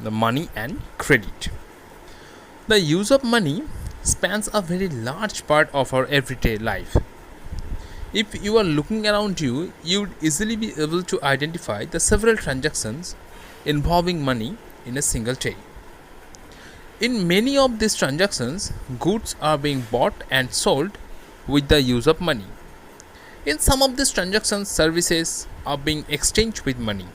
the money and credit. The use of money spans a very large part of our everyday life. If you are looking around you, you would easily be able to identify the several transactions involving money in a single day. In many of these transactions, goods are being bought and sold with the use of money. In some of these transactions, services are being exchanged with money.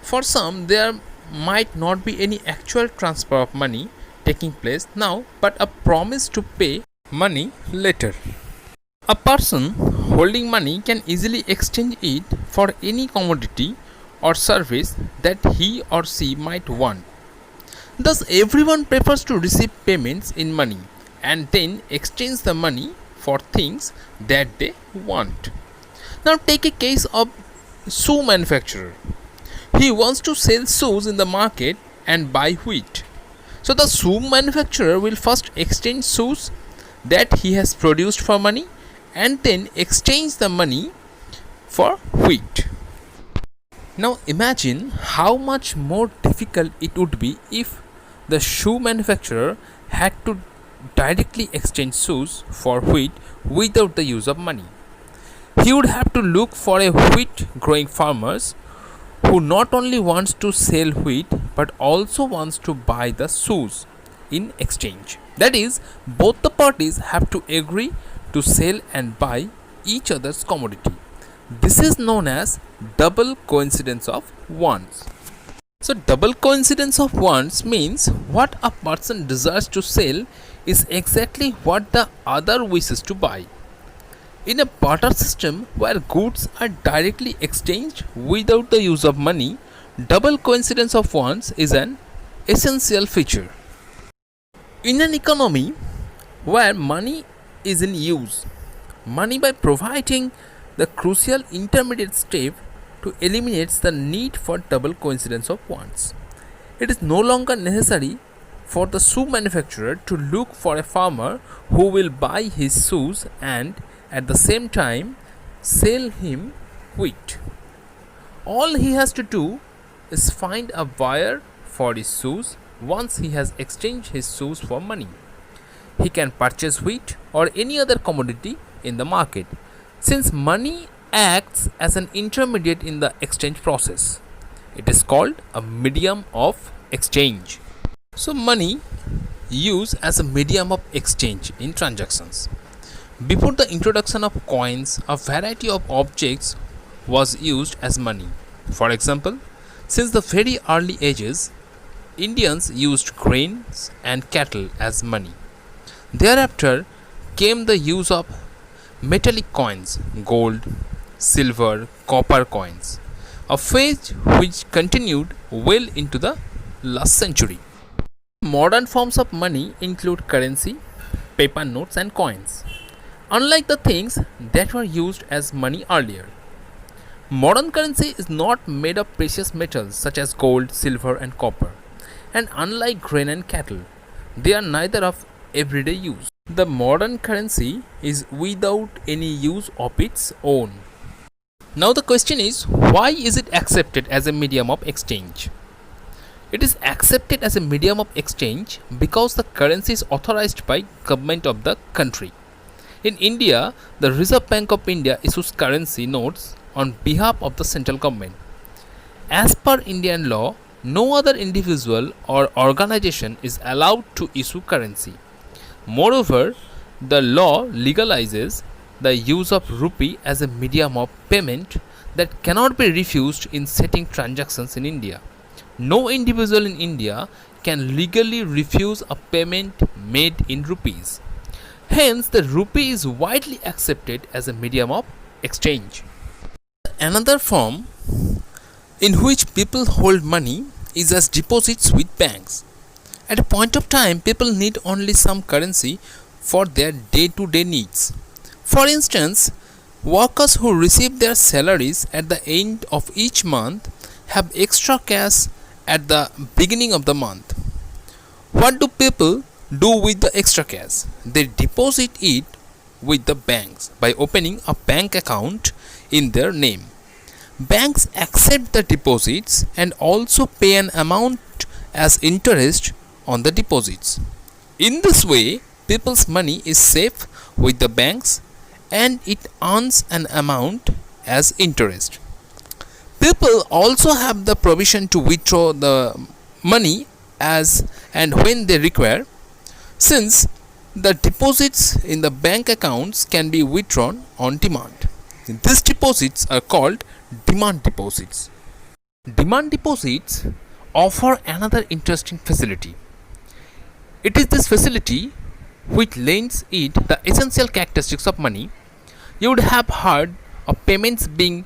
For some, there might not be any actual transfer of money taking place now, but a promise to pay money later. A person holding money can easily exchange it for any commodity or service that he or she might want. Thus, everyone prefers to receive payments in money and then exchange the money for things that they want. Now, take a case of shoe manufacturer. He wants to sell shoes in the market and buy wheat. So, the shoe manufacturer will first exchange shoes that he has produced for money and then exchange the money for wheat. Now imagine how much more difficult it would be if the shoe manufacturer had to directly exchange shoes for wheat without the use of money. He would have to look for a wheat growing farmers who not only wants to sell wheat but also wants to buy the shoes in exchange. That is, both the parties have to agree to sell and buy each other's commodity. This is known as double coincidence of wants. So, double coincidence of wants means what a person desires to sell is exactly what the other wishes to buy. In a barter system where goods are directly exchanged without the use of money, double coincidence of wants is an essential feature. In an economy where money is in use, money by providing the crucial intermediate step to eliminates the need for double coincidence of wants. It is no longer necessary for the shoe manufacturer to look for a farmer who will buy his shoes and at the same time sell him wheat. All he has to do is find a buyer for his shoes once he has exchanged his shoes for money. He can purchase wheat or any other commodity in the market, since money acts as an intermediate in the exchange process. It is called a medium of exchange. So, money used as a medium of exchange in transactions. Before the introduction of coins, a variety of objects was used as money. For example, since the very early ages, Indians used grains and cattle as money. Thereafter came the use of metallic coins, gold, silver, copper coins, a phase which continued well into the last century. Modern forms of money include currency, paper notes, and coins. Unlike the things that were used as money earlier, modern currency is not made of precious metals such as gold, silver, and copper. And unlike grain and cattle, they are neither of everyday use. The modern currency is without any use of its own. Now the question is, why is it accepted as a medium of exchange? It is accepted as a medium of exchange because the currency is authorized by government of the country. In India, the Reserve Bank of India issues currency notes on behalf of the central government. As per Indian law, no other individual or organization is allowed to issue currency. Moreover, the law legalizes the use of rupee as a medium of payment that cannot be refused in setting transactions in India. No individual in India can legally refuse a payment made in rupees. Hence, the rupee is widely accepted as a medium of exchange. Another form in which people hold money is as deposits with banks. At a point of time, people need only some currency for their day-to-day needs. For instance, workers who receive their salaries at the end of each month have extra cash at the beginning of the month. What do people do with the extra cash? They deposit it with the banks by opening a bank account in their name. Banks accept the deposits and also pay an amount as interest on the deposits. In this way, people's money is safe with the banks and it earns an amount as interest. People also have the provision to withdraw the money as and when they require, since the deposits in the bank accounts can be withdrawn on demand. These deposits are called demand deposits. Demand deposits offer another interesting facility. It is this facility which lends it the essential characteristics of money. You would have heard of payments being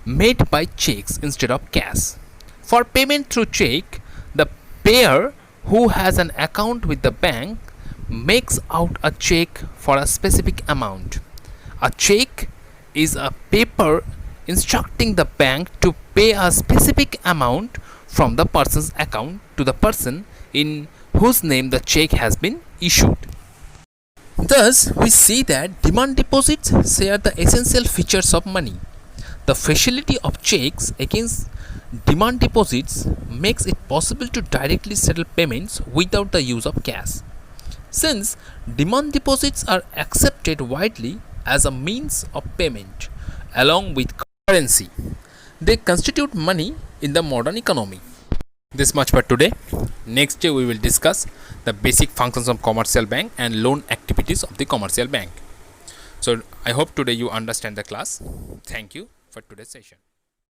made by checks instead of cash. For payment through check, the payer who has an account with the bank makes out a check for a specific amount. A check is a paper instructing the bank to pay a specific amount from the person's account to the person in whose name the check has been issued. Thus, we see that demand deposits share the essential features of money. The facility of checks against demand deposits makes it possible to directly settle payments without the use of cash. Since demand deposits are accepted widely as a means of payment along with currency, they constitute money in the modern economy. This much for today. Next day we will discuss the basic functions of commercial bank and loan activities of the commercial bank. So I hope today you understand the class. Thank you for today's session.